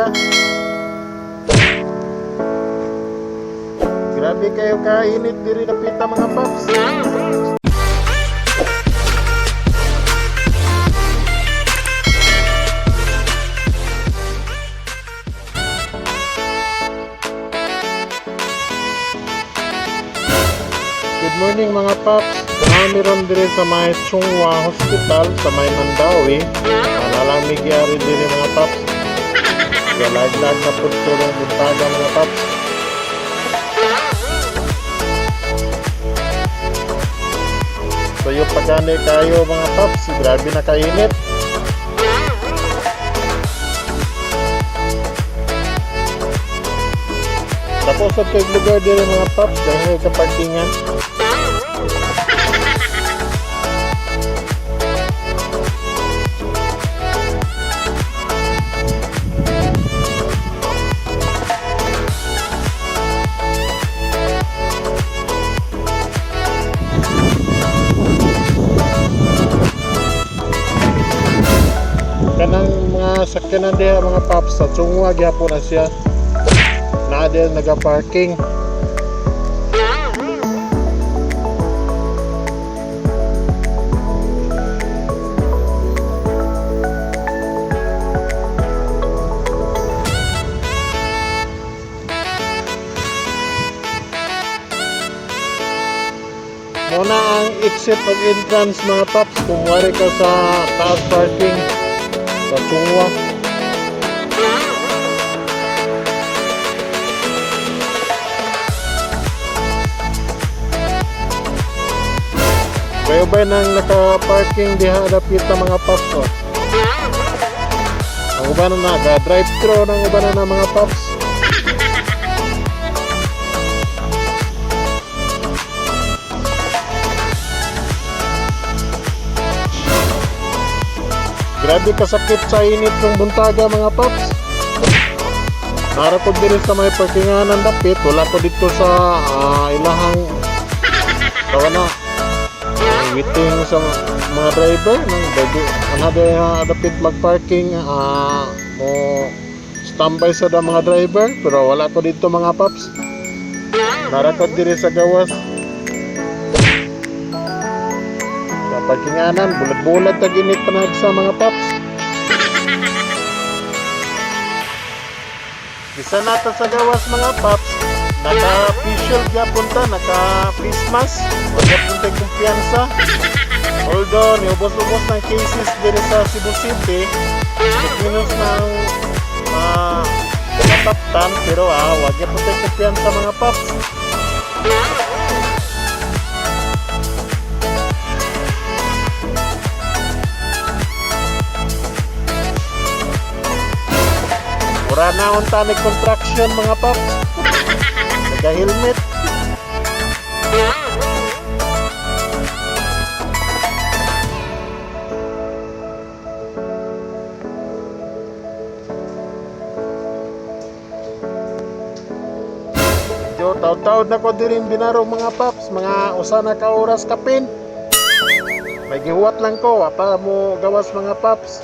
siya. Grabe kayo kainit diri napita mga paps. Good morning mga paps. Meron dire sa may Chungwa Hospital sa may Mandawi. Malalamig yari dire mga paps. Galag-lag na po tulong buntaga mga paps. Tuyo pagani kayo mga paps. Grabe na kainit. Tapos sa lugar dire mga paps dahil sa parkingan. Kanang mga sakyanan diha mga paps sa Chungwa gyapon na siya. Na din naga-parking. Muna ang exit of entrance mga paps kung wari ka sa taas parking sa Chungwa. Kayo ba nang naka-parking diha dapita mga paps? Oh. Ang uban na drive-thru ng uban na mga paps. Grabe kasakit sa init ng buntaga mga paps. Nara ko din sa may parkingan ng dapit. Wala ko dito sa ilahang kawana waiting sa mga driver ng another dapit magparking mo standby sa mga driver pero wala ko dito mga paps. Nara ko din sa gawas parkinganan, bulat-bulat na ginit panag sa mga paps. Bisa nata sa gawas mga paps, naka-facial punta, naka-face mask, wala punta kumpiyansa. Although, niubos-ubos ng cases din sa Cebu City, minus ng kapaptan, pero wag niya punta kumpiyansa mga paps. Mura na unta may contraction mga paps. Naka-helmet. Medyo taw-taw na ko din binarong mga paps. Mga usa na ka oras kapin. May gihuwat lang ko. Apa mo gawas mga paps.